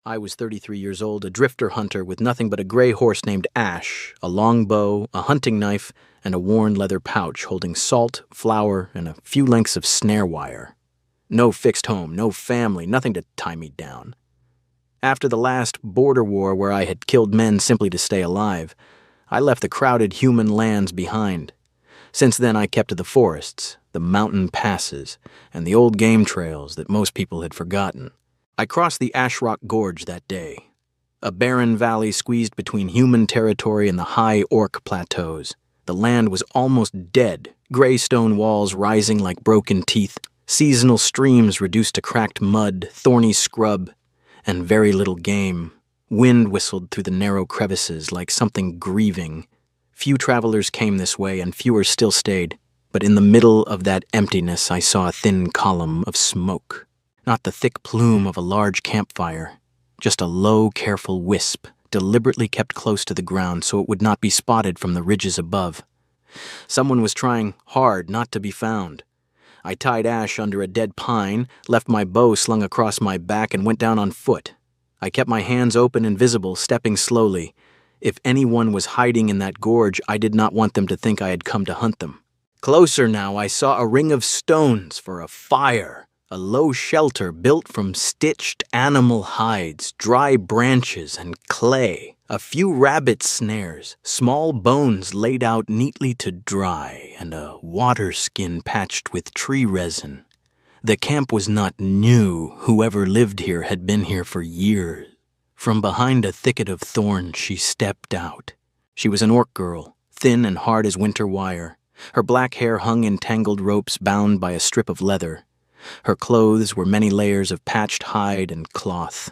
I was 33 years old, a drifter hunter with nothing but a gray horse named Ash, a long bow, a hunting knife, and a worn leather pouch holding salt, flour, and a few lengths of snare wire. No fixed home, no family, nothing to tie me down. After the last border war where I had killed men simply to stay alive, I left the crowded human lands behind. Since then I kept to the forests, the mountain passes, and the old game trails that most people had forgotten. I crossed the Ashrock Gorge that day, a barren valley squeezed between human territory and the high Orc plateaus. The land was almost dead, gray stone walls rising like broken teeth, seasonal streams reduced to cracked mud, thorny scrub, and very little game. Wind whistled through the narrow crevices like something grieving. Few travelers came this way, and fewer still stayed. But in the middle of that emptiness I saw a thin column of smoke. Not the thick plume of a large campfire, just a low, careful wisp, deliberately kept close to the ground so it would not be spotted from the ridges above. Someone was trying hard not to be found. I tied Ash under a dead pine, left my bow slung across my back, and went down on foot. I kept my hands open and visible, stepping slowly. If anyone was hiding in that gorge, I did not want them to think I had come to hunt them. Closer now, I saw a ring of stones for a fire. A low shelter built from stitched animal hides, dry branches, and clay. A few rabbit snares, small bones laid out neatly to dry, and a water skin patched with tree resin. The camp was not new. Whoever lived here had been here for years. From behind a thicket of thorns she stepped out. She was an Orc girl, thin and hard as winter wire. Her black hair hung in tangled ropes bound by a strip of leather. Her clothes were many layers of patched hide and cloth.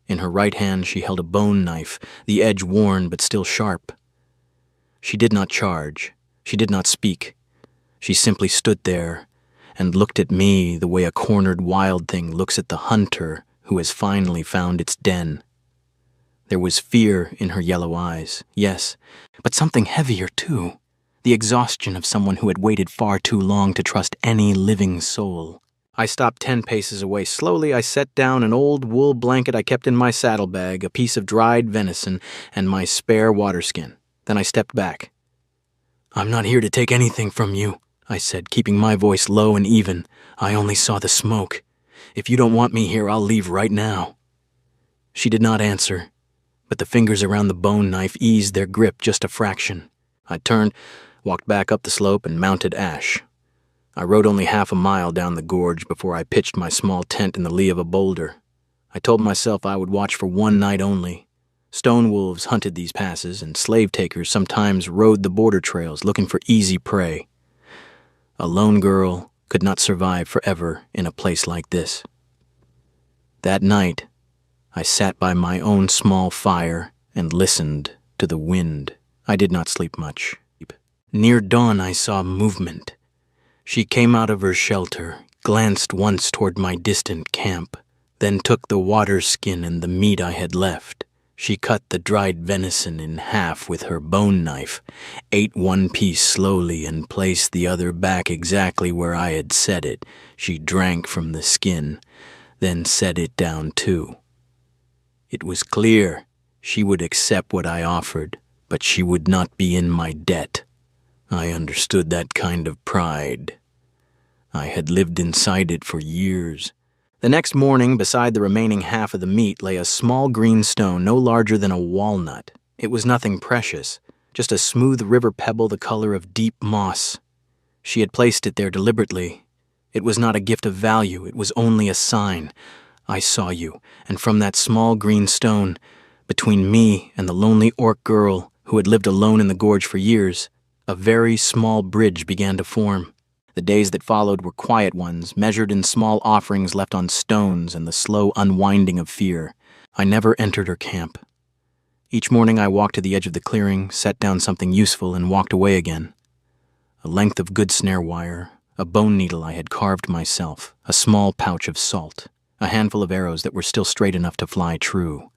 In her right hand she held a bone knife, the edge worn but still sharp. She did not charge. She did not speak. She simply stood there and looked at me the way a cornered wild thing looks at the hunter who has finally found its den. There was fear in her yellow eyes, yes, but something heavier too. The exhaustion of someone who had waited far too long to trust any living soul. I stopped 10 paces away. Slowly, I set down an old wool blanket I kept in my saddlebag, a piece of dried venison, and my spare water skin. Then I stepped back. "I'm not here to take anything from you," I said, keeping my voice low and even. "I only saw the smoke. If you don't want me here, I'll leave right now." She did not answer, but the fingers around the bone knife eased their grip just a fraction. I turned, walked back up the slope, and mounted Ash. I rode only half a mile down the gorge before I pitched my small tent in the lee of a boulder. I told myself I would watch for one night only. Stone wolves hunted these passes, and slave takers sometimes rode the border trails looking for easy prey. A lone girl could not survive forever in a place like this. That night, I sat by my own small fire and listened to the wind. I did not sleep much. Near dawn, I saw movement. She came out of her shelter, glanced once toward my distant camp, then took the water skin and the meat I had left. She cut the dried venison in half with her bone knife, ate one piece slowly and placed the other back exactly where I had set it. She drank from the skin, then set it down too. It was clear she would accept what I offered, but she would not be in my debt. I understood that kind of pride. I had lived inside it for years. The next morning, beside the remaining half of the meat, lay a small green stone no larger than a walnut. It was nothing precious, just a smooth river pebble the color of deep moss. She had placed it there deliberately. It was not a gift of value, it was only a sign. I saw you, and from that small green stone, between me and the lonely Orc girl who had lived alone in the gorge for years, a very small bridge began to form. The days that followed were quiet ones, measured in small offerings left on stones and the slow unwinding of fear. I never entered her camp. Each morning I walked to the edge of the clearing, set down something useful, and walked away again. A length of good snare wire, a bone needle I had carved myself, a small pouch of salt, a handful of arrows that were still straight enough to fly true.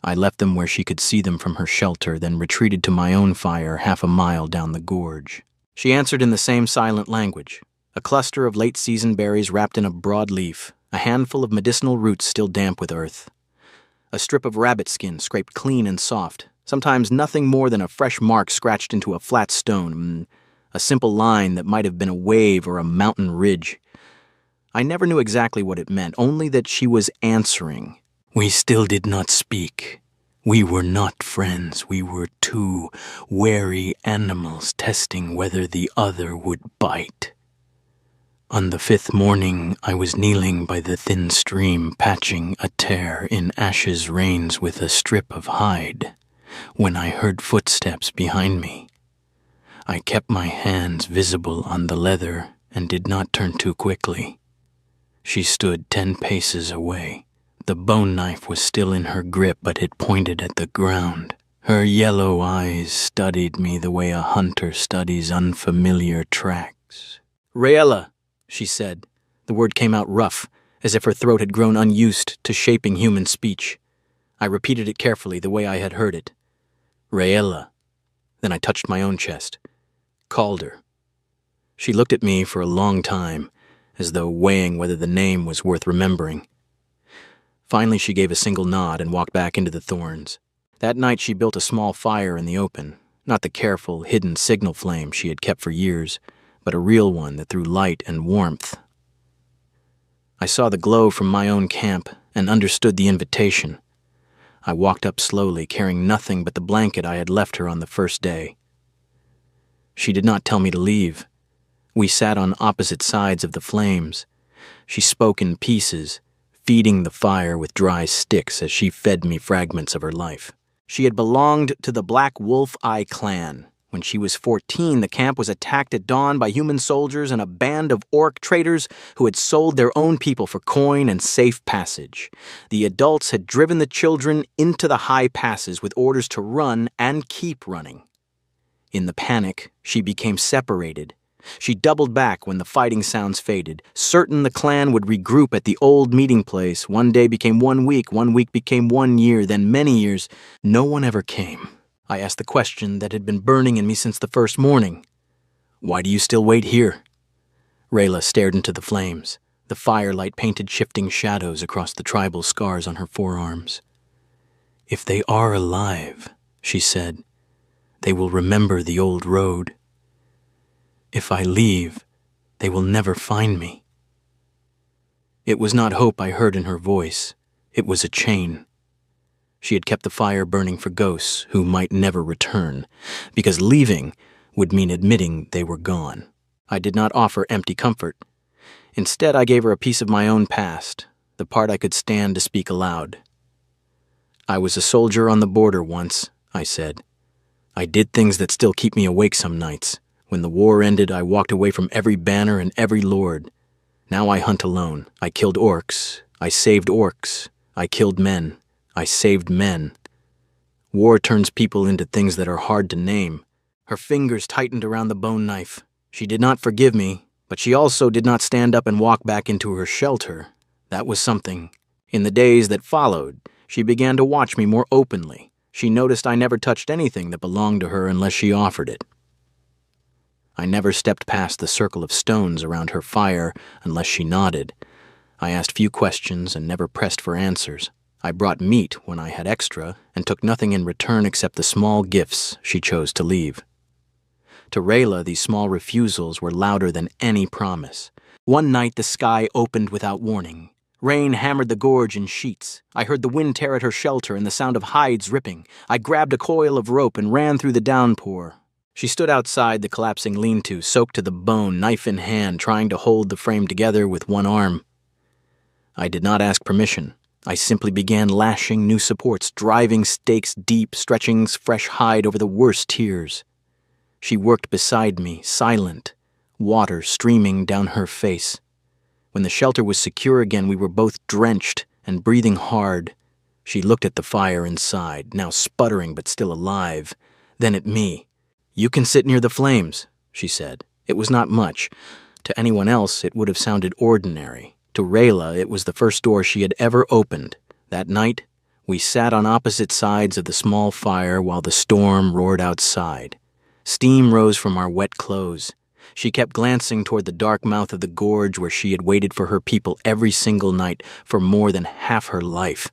I left them where she could see them from her shelter, then retreated to my own fire half a mile down the gorge. She answered in the same silent language, a cluster of late-season berries wrapped in a broad leaf, a handful of medicinal roots still damp with earth. A strip of rabbit skin scraped clean and soft, sometimes nothing more than a fresh mark scratched into a flat stone, a simple line that might have been a wave or a mountain ridge. I never knew exactly what it meant, only that she was answering. We still did not speak. We were not friends. We were two wary animals testing whether the other would bite. On the 5th morning, I was kneeling by the thin stream, patching a tear in Ash's reins with a strip of hide, when I heard footsteps behind me. I kept my hands visible on the leather and did not turn too quickly. She stood 10 paces away. The bone knife was still in her grip, but it pointed at the ground. Her yellow eyes studied me the way a hunter studies unfamiliar tracks. "Raella," she said. The word came out rough, as if her throat had grown unused to shaping human speech. I repeated it carefully, the way I had heard it. "Raella." Then I touched my own chest. Called her. She looked at me for a long time, as though weighing whether the name was worth remembering. Finally, she gave a single nod and walked back into the thorns. That night she built a small fire in the open, not the careful, hidden signal flame she had kept for years, but a real one that threw light and warmth. I saw the glow from my own camp and understood the invitation. I walked up slowly, carrying nothing but the blanket I had left her on the first day. She did not tell me to leave. We sat on opposite sides of the flames. She spoke in pieces, feeding the fire with dry sticks as she fed me fragments of her life. She had belonged to the Black Wolf Eye clan. When she was 14, the camp was attacked at dawn by human soldiers and a band of orc traders who had sold their own people for coin and safe passage. The adults had driven the children into the high passes with orders to run and keep running. In the panic, she became separated. She doubled back when the fighting sounds faded, certain the clan would regroup at the old meeting place. One day became 1 week became 1 year, then many years. No one ever came. I asked the question that had been burning in me since the first morning. "Why do you still wait here?" Raella stared into the flames. The firelight painted shifting shadows across the tribal scars on her forearms. "If they are alive," she said, "they will remember the old road. If I leave, they will never find me." It was not hope I heard in her voice. It was a chain. She had kept the fire burning for ghosts who might never return, because leaving would mean admitting they were gone. I did not offer empty comfort. Instead, I gave her a piece of my own past, the part I could stand to speak aloud. "I was a soldier on the border once," I said. "I did things that still keep me awake some nights. When the war ended, I walked away from every banner and every lord. Now I hunt alone. I killed orcs. I saved orcs. I killed men. I saved men. War turns people into things that are hard to name." Her fingers tightened around the bone knife. She did not forgive me, but she also did not stand up and walk back into her shelter. That was something. In the days that followed, she began to watch me more openly. She noticed I never touched anything that belonged to her unless she offered it. I never stepped past the circle of stones around her fire unless she nodded. I asked few questions and never pressed for answers. I brought meat when I had extra and took nothing in return except the small gifts she chose to leave. To Raella, these small refusals were louder than any promise. One night the sky opened without warning. Rain hammered the gorge in sheets. I heard the wind tear at her shelter and the sound of hides ripping. I grabbed a coil of rope and ran through the downpour. She stood outside the collapsing lean-to, soaked to the bone, knife in hand, trying to hold the frame together with one arm. I did not ask permission. I simply began lashing new supports, driving stakes deep, stretching fresh hide over the worst tears. She worked beside me, silent, water streaming down her face. When the shelter was secure again, we were both drenched and breathing hard. She looked at the fire inside, now sputtering but still alive, then at me. "You can sit near the flames," she said. It was not much. To anyone else, it would have sounded ordinary. To Raella, it was the first door she had ever opened. That night, we sat on opposite sides of the small fire while the storm roared outside. Steam rose from our wet clothes. She kept glancing toward the dark mouth of the gorge where she had waited for her people every single night for more than half her life.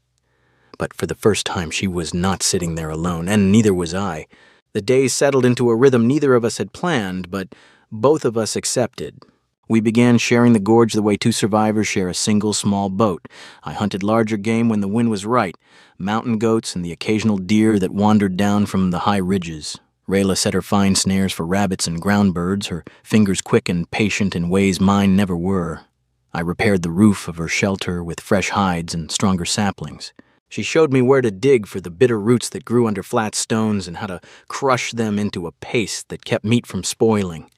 But for the first time she was not sitting there alone, and neither was I. The days settled into a rhythm neither of us had planned, but both of us accepted. We began sharing the gorge the way two survivors share a single small boat. I hunted larger game when the wind was right, mountain goats and the occasional deer that wandered down from the high ridges. Rayla set her fine snares for rabbits and ground birds, her fingers quick and patient in ways mine never were. I repaired the roof of her shelter with fresh hides and stronger saplings. She showed me where to dig for the bitter roots that grew under flat stones and how to crush them into a paste that kept meat from spoiling.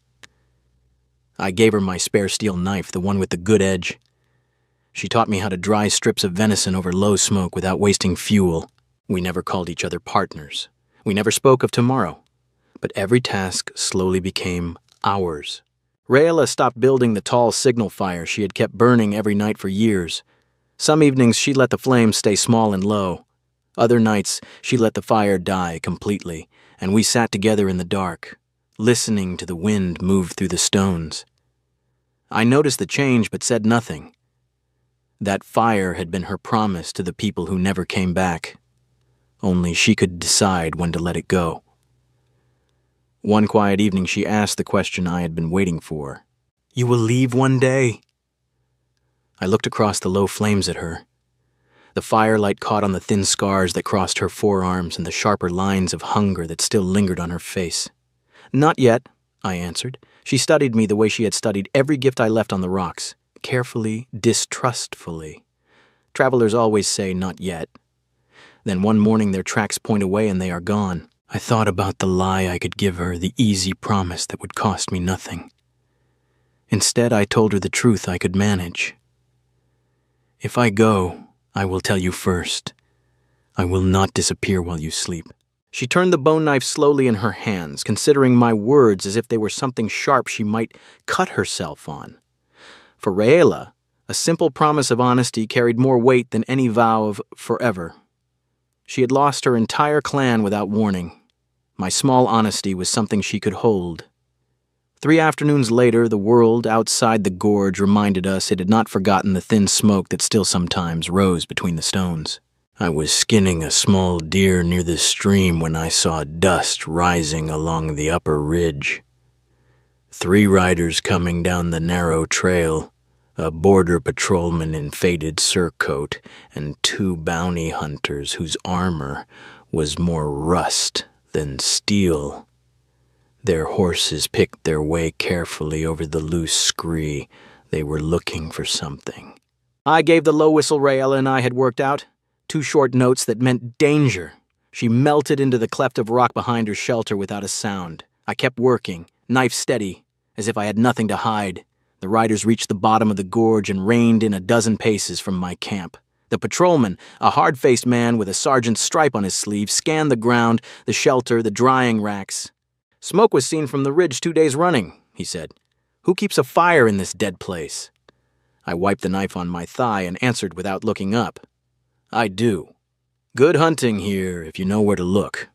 I gave her my spare steel knife, the one with the good edge. She taught me how to dry strips of venison over low smoke without wasting fuel. We never called each other partners. We never spoke of tomorrow. But every task slowly became ours. Rayla stopped building the tall signal fire she had kept burning every night for years. Some evenings she let the flames stay small and low. Other nights she let the fire die completely, and we sat together in the dark, listening to the wind move through the stones. I noticed the change but said nothing. That fire had been her promise to the people who never came back. Only she could decide when to let it go. One quiet evening she asked the question I had been waiting for. "You will leave one day?" I looked across the low flames at her. The firelight caught on the thin scars that crossed her forearms and the sharper lines of hunger that still lingered on her face. "Not yet," I answered. She studied me the way she had studied every gift I left on the rocks, carefully, distrustfully. Travelers always say, "Not yet." Then one morning their tracks point away and they are gone. I thought about the lie I could give her, the easy promise that would cost me nothing. Instead, I told her the truth I could manage. "If I go, I will tell you first. I will not disappear while you sleep." She turned the bone knife slowly in her hands, considering my words as if they were something sharp she might cut herself on. For Rayla, a simple promise of honesty carried more weight than any vow of forever. She had lost her entire clan without warning. My small honesty was something she could hold. 3 afternoons later, the world outside the gorge reminded us it had not forgotten the thin smoke that still sometimes rose between the stones. I was skinning a small deer near the stream when I saw dust rising along the upper ridge. 3 riders coming down the narrow trail, a border patrolman in faded surcoat, and 2 bounty hunters whose armor was more rust than steel. Their horses picked their way carefully over the loose scree. They were looking for something. I gave the low whistle Rayla and I had worked out. 2 short notes that meant danger. She melted into the cleft of rock behind her shelter without a sound. I kept working, knife steady, as if I had nothing to hide. The riders reached the bottom of the gorge and reined in a dozen paces from my camp. The patrolman, a hard-faced man with a sergeant's stripe on his sleeve, scanned the ground, the shelter, the drying racks. "Smoke was seen from the ridge 2 days running," he said. "Who keeps a fire in this dead place?" I wiped the knife on my thigh and answered without looking up. "I do. Good hunting here if you know where to look."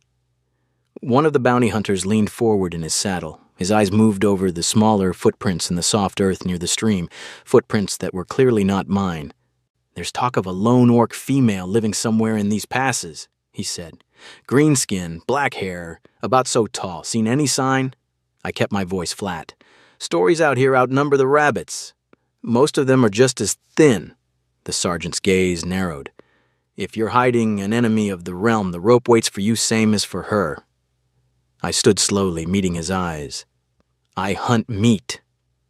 One of the bounty hunters leaned forward in his saddle. His eyes moved over the smaller footprints in the soft earth near the stream, footprints that were clearly not mine. "There's talk of a lone orc female living somewhere in these passes," he said. "Green skin, black hair, about so tall. Seen any sign?" I kept my voice flat. "Stories out here outnumber the rabbits. Most of them are just as thin." The sergeant's gaze narrowed. "If you're hiding an enemy of the realm, the rope waits for you same as for her." I stood slowly, meeting his eyes. "I hunt meat.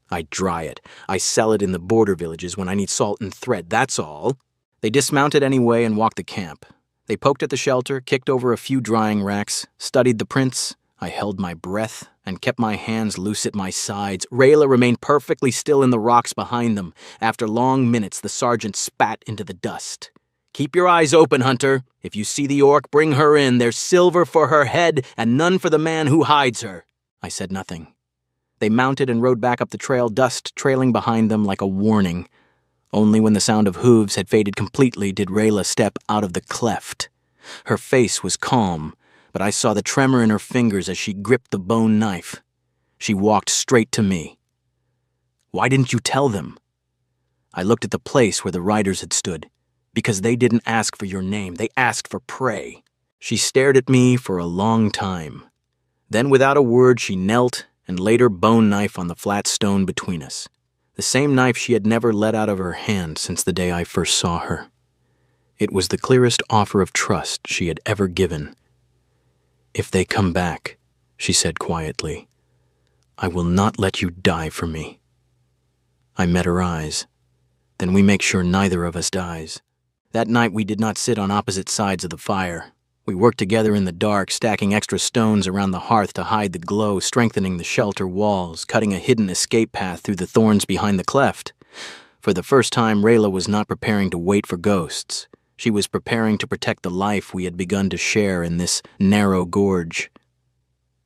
I dry it. I sell it in the border villages when I need salt and thread, that's all." They dismounted anyway and walked the camp. They poked at the shelter, kicked over a few drying racks, studied the prints. I held my breath and kept my hands loose at my sides. Rayla remained perfectly still in the rocks behind them. After long minutes, the sergeant spat into the dust. "Keep your eyes open, Hunter. If you see the orc, bring her in. There's silver for her head and none for the man who hides her." I said nothing. They mounted and rode back up the trail, dust trailing behind them like a warning. Only when the sound of hooves had faded completely did Rayla step out of the cleft. Her face was calm, but I saw the tremor in her fingers as she gripped the bone knife. She walked straight to me. "Why didn't you tell them?" I looked at the place where the riders had stood. Because they didn't ask for your name, they asked for prey. She stared at me for a long time. Then without a word she knelt and laid her bone knife on the flat stone between us. The same knife she had never let out of her hand since the day I first saw her. It was the clearest offer of trust she had ever given. "If they come back," she said quietly, "I will not let you die for me." I met her eyes. "Then we make sure neither of us dies." That night we did not sit on opposite sides of the fire. We worked together in the dark, stacking extra stones around the hearth to hide the glow, strengthening the shelter walls, cutting a hidden escape path through the thorns behind the cleft. For the first time, Rayla was not preparing to wait for ghosts. She was preparing to protect the life we had begun to share in this narrow gorge.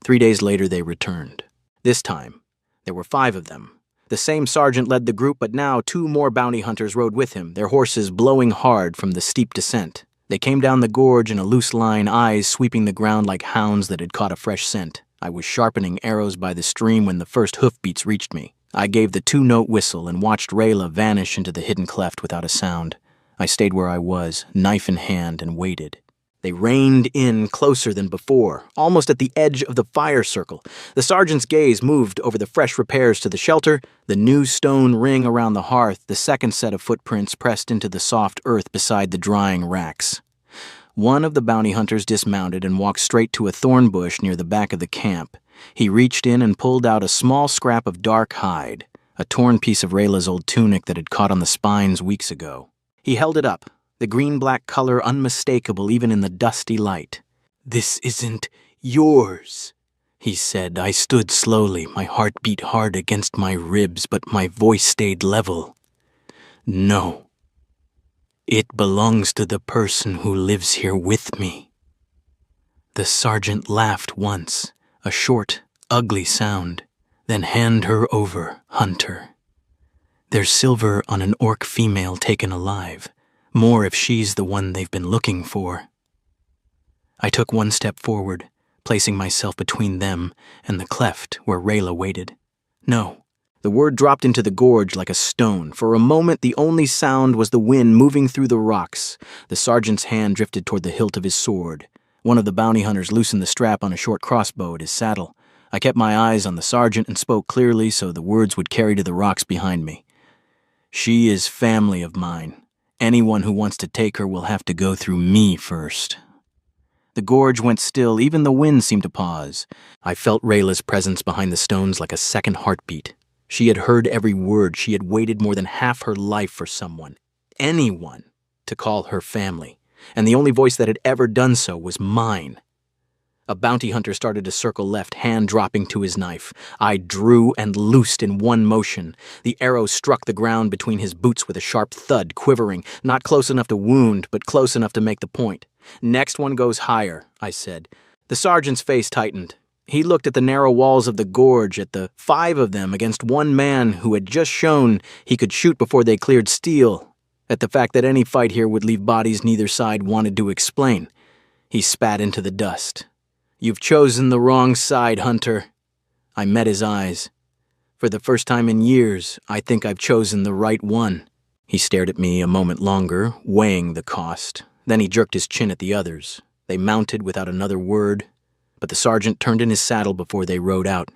3 days later, they returned. This time, there were 5 of them. The same sergeant led the group, but now 2 more bounty hunters rode with him, their horses blowing hard from the steep descent. They came down the gorge in a loose line, eyes sweeping the ground like hounds that had caught a fresh scent. I was sharpening arrows by the stream when the first hoofbeats reached me. I gave the 2-note whistle and watched Rayla vanish into the hidden cleft without a sound. I stayed where I was, knife in hand, and waited. They reined in closer than before, almost at the edge of the fire circle. The sergeant's gaze moved over the fresh repairs to the shelter, the new stone ring around the hearth, the second set of footprints pressed into the soft earth beside the drying racks. One of the bounty hunters dismounted and walked straight to a thorn bush near the back of the camp. He reached in and pulled out a small scrap of dark hide, a torn piece of Rayla's old tunic that had caught on the spines weeks ago. He held it up, the green-black color unmistakable even in the dusty light. "This isn't yours," he said. I stood slowly, my heart beat hard against my ribs, but my voice stayed level. "No. It belongs to the person who lives here with me." The sergeant laughed once, a short, ugly sound. "Then hand her over, Hunter. There's silver on an orc female taken alive. More if she's the one they've been looking for." I took 1 step forward, placing myself between them and the cleft where Rayla waited. "No." The word dropped into the gorge like a stone. For a moment, the only sound was the wind moving through the rocks. The sergeant's hand drifted toward the hilt of his sword. One of the bounty hunters loosened the strap on a short crossbow at his saddle. I kept my eyes on the sergeant and spoke clearly so the words would carry to the rocks behind me. "She is family of mine. Anyone who wants to take her will have to go through me first." The gorge went still, even the wind seemed to pause. I felt Rayla's presence behind the stones like a second heartbeat. She had heard every word. She had waited more than half her life for someone, anyone, to call her family. And the only voice that had ever done so was mine. A bounty hunter started to circle left, hand dropping to his knife. I drew and loosed in one motion. The arrow struck the ground between his boots with a sharp thud, quivering, not close enough to wound, but close enough to make the point. "Next one goes higher," I said. The sergeant's face tightened. He looked at the narrow walls of the gorge, at the 5 of them against one man who had just shown he could shoot before they cleared steel, at the fact that any fight here would leave bodies neither side wanted to explain. He spat into the dust. "You've chosen the wrong side, Hunter." I met his eyes. "For the first time in years, I think I've chosen the right one." He stared at me a moment longer, weighing the cost. Then he jerked his chin at the others. They mounted without another word, but the sergeant turned in his saddle before they rode out.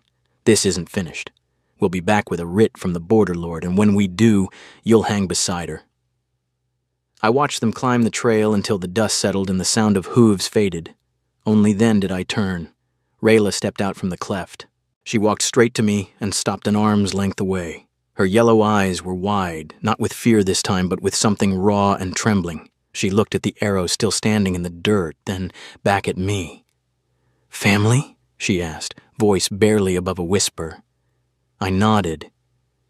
"This isn't finished. We'll be back with a writ from the border lord, and when we do, you'll hang beside her." I watched them climb the trail until the dust settled and the sound of hooves faded. Only then did I turn. Rayla stepped out from the cleft. She walked straight to me and stopped an arm's length away. Her yellow eyes were wide, not with fear this time, but with something raw and trembling. She looked at the arrow still standing in the dirt, then back at me. "Family?" she asked, voice barely above a whisper. I nodded.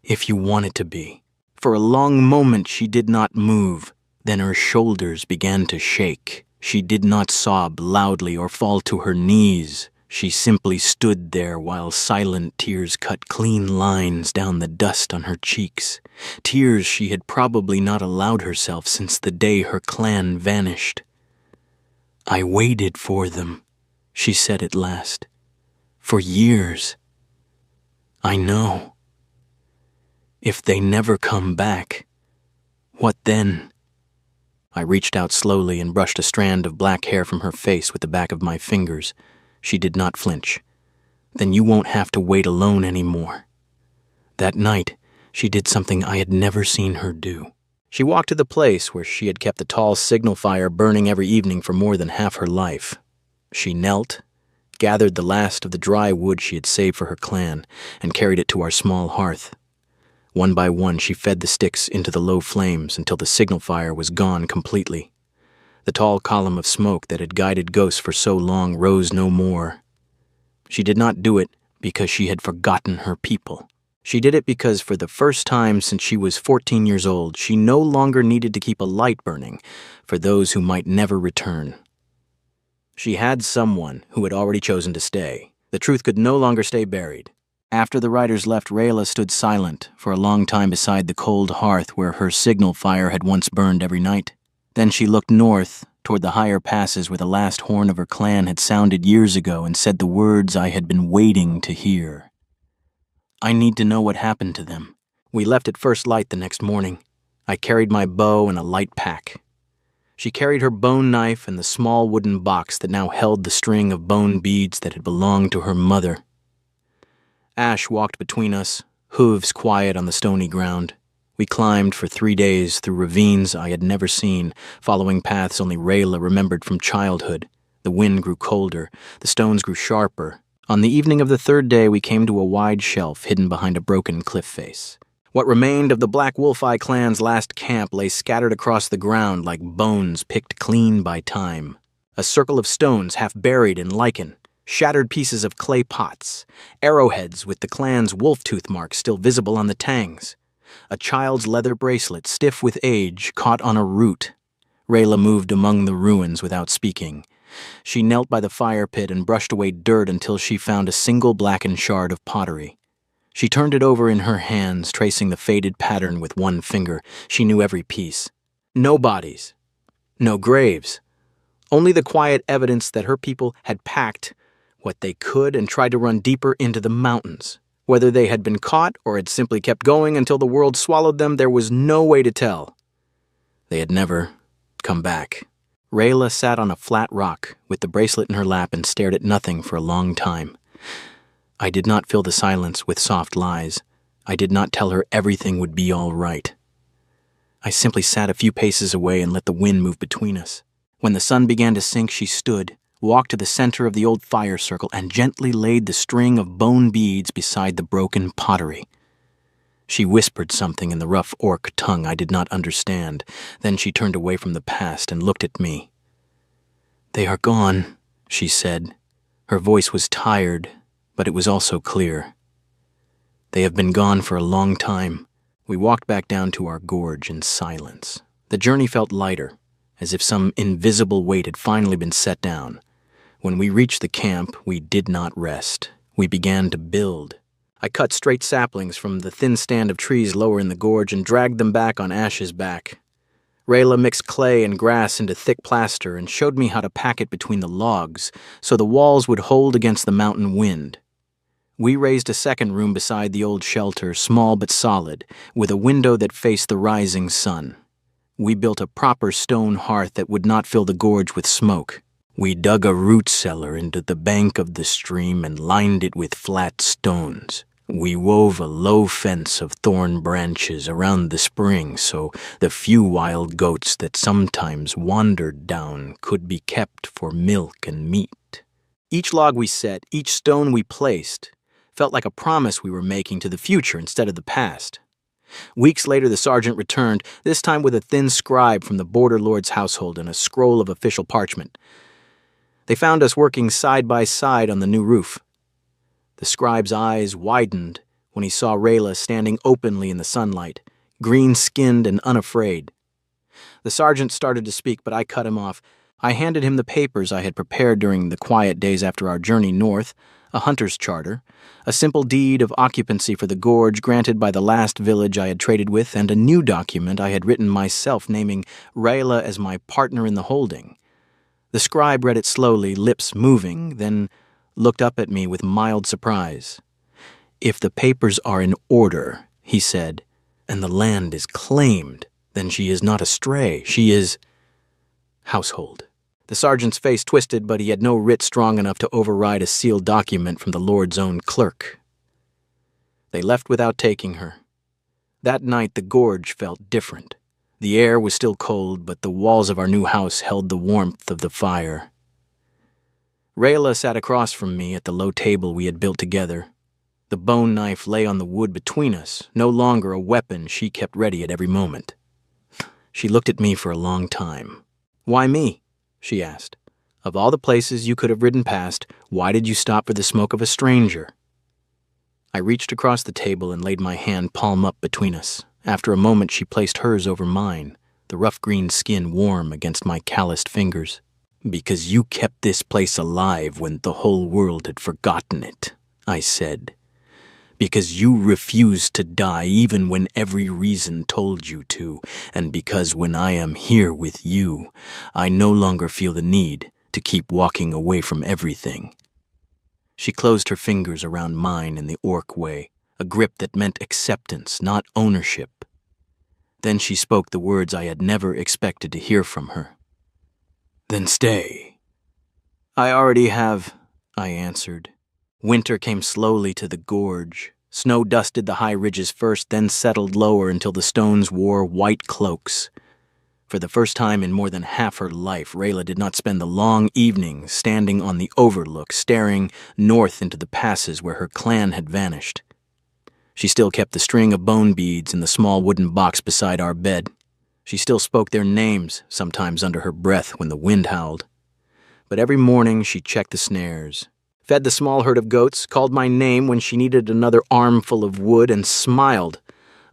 "If you want it to be." For a long moment she did not move. Then her shoulders began to shake. She did not sob loudly or fall to her knees. She simply stood there while silent tears cut clean lines down the dust on her cheeks. Tears she had probably not allowed herself since the day her clan vanished. "I waited for them," she said at last. "For years. I know. If they never come back, what then?" I reached out slowly and brushed a strand of black hair from her face with the back of my fingers. She did not flinch. Then you won't have to wait alone anymore. That night, she did something I had never seen her do. She walked to the place where she had kept the tall signal fire burning every evening for more than half her life. She knelt, gathered the last of the dry wood she had saved for her clan, and carried it to our small hearth. One by one, she fed the sticks into the low flames until the signal fire was gone completely. The tall column of smoke that had guided ghosts for so long rose no more. She did not do it because she had forgotten her people. She did it because for the first time since she was 14 years old, she no longer needed to keep a light burning for those who might never return. She had someone who had already chosen to stay. The truth could no longer stay buried. After the riders left, Rayla stood silent for a long time beside the cold hearth where her signal fire had once burned every night. Then she looked north, toward the higher passes where the last horn of her clan had sounded years ago, and said the words I had been waiting to hear. I need to know what happened to them. We left at first light the next morning. I carried my bow and a light pack. She carried her bone knife and the small wooden box that now held the string of bone beads that had belonged to her mother. Ash walked between us, hooves quiet on the stony ground. We climbed for 3 days through ravines I had never seen, following paths only Rayla remembered from childhood. The wind grew colder, the stones grew sharper. On the evening of the 3rd day, we came to a wide shelf hidden behind a broken cliff face. What remained of the Black Wolf Eye clan's last camp lay scattered across the ground like bones picked clean by time. A circle of stones half buried in lichen, shattered pieces of clay pots, arrowheads with the clan's wolf-tooth marks still visible on the tangs. A child's leather bracelet, stiff with age, caught on a root. Rayla moved among the ruins without speaking. She knelt by the fire pit and brushed away dirt until she found a single blackened shard of pottery. She turned it over in her hands, tracing the faded pattern with one finger. She knew every piece. No bodies. No graves. Only the quiet evidence that her people had packed what they could and tried to run deeper into the mountains. Whether they had been caught or had simply kept going until the world swallowed them, there was no way to tell. They had never come back. Rayla sat on a flat rock with the bracelet in her lap and stared at nothing for a long time. I did not fill the silence with soft lies. I did not tell her everything would be all right. I simply sat a few paces away and let the wind move between us. When the sun began to sink, she stood, walked to the center of the old fire circle, and gently laid the string of bone beads beside the broken pottery. She whispered something in the rough orc tongue I did not understand. Then she turned away from the past and looked at me. "They are gone," she said. Her voice was tired, but it was also clear. "They have been gone for a long time." We walked back down to our gorge in silence. The journey felt lighter, as if some invisible weight had finally been set down. When we reached the camp, we did not rest. We began to build. I cut straight saplings from the thin stand of trees lower in the gorge and dragged them back on Ash's back. Rayla mixed clay and grass into thick plaster and showed me how to pack it between the logs so the walls would hold against the mountain wind. We raised a second room beside the old shelter, small but solid, with a window that faced the rising sun. We built a proper stone hearth that would not fill the gorge with smoke. We dug a root cellar into the bank of the stream and lined it with flat stones. We wove a low fence of thorn branches around the spring so the few wild goats that sometimes wandered down could be kept for milk and meat. Each log we set, each stone we placed, felt like a promise we were making to the future instead of the past. Weeks later, the sergeant returned, this time with a thin scribe from the border lord's household and a scroll of official parchment. They found us working side by side on the new roof. The scribe's eyes widened when he saw Rayla standing openly in the sunlight, green-skinned and unafraid. The sergeant started to speak, but I cut him off. I handed him the papers I had prepared during the quiet days after our journey north, a hunter's charter, a simple deed of occupancy for the gorge granted by the last village I had traded with, and a new document I had written myself naming Rayla as my partner in the holding. The scribe read it slowly, lips moving, then looked up at me with mild surprise. "If the papers are in order," he said, "and the land is claimed, then she is not a stray. She is..." household. The sergeant's face twisted, but he had no writ strong enough to override a sealed document from the Lord's own clerk. They left without taking her. That night the gorge felt different. The air was still cold, but the walls of our new house held the warmth of the fire. Rayla sat across from me at the low table we had built together. The bone knife lay on the wood between us, no longer a weapon she kept ready at every moment. She looked at me for a long time. "Why me?" she asked. "Of all the places you could have ridden past, why did you stop for the smoke of a stranger?" I reached across the table and laid my hand palm up between us. After a moment, she placed hers over mine, the rough green skin warm against my calloused fingers. "Because you kept this place alive when the whole world had forgotten it," I said. "Because you refused to die even when every reason told you to, and because when I am here with you, I no longer feel the need to keep walking away from everything." She closed her fingers around mine in the orc way, a grip that meant acceptance, not ownership. Then she spoke the words I had never expected to hear from her. "Then stay." "I already have," I answered. Winter came slowly to the gorge. Snow dusted the high ridges first, then settled lower until the stones wore white cloaks. For the first time in more than half her life, Rayla did not spend the long evenings standing on the overlook, staring north into the passes where her clan had vanished. She still kept the string of bone beads in the small wooden box beside our bed. She still spoke their names, sometimes under her breath when the wind howled. But every morning she checked the snares, fed the small herd of goats, called my name when she needed another armful of wood, and smiled,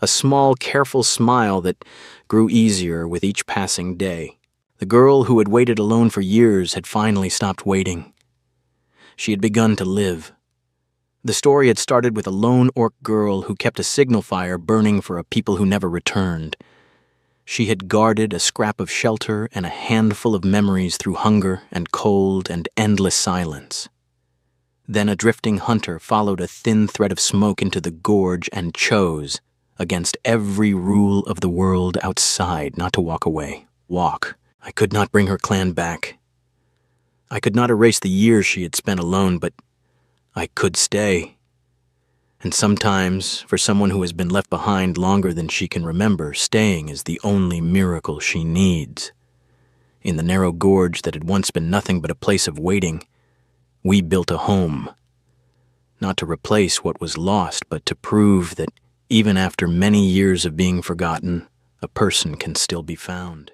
a small, careful smile that grew easier with each passing day. The girl who had waited alone for years had finally stopped waiting. She had begun to live. The story had started with a lone orc girl who kept a signal fire burning for a people who never returned. She had guarded a scrap of shelter and a handful of memories through hunger and cold and endless silence. Then a drifting hunter followed a thin thread of smoke into the gorge and chose, against every rule of the world outside, not to walk away. Walk. I could not bring her clan back. I could not erase the years she had spent alone, but I could stay. And sometimes, for someone who has been left behind longer than she can remember, staying is the only miracle she needs. In the narrow gorge that had once been nothing but a place of waiting, we built a home. Not to replace what was lost, but to prove that even after many years of being forgotten, a person can still be found.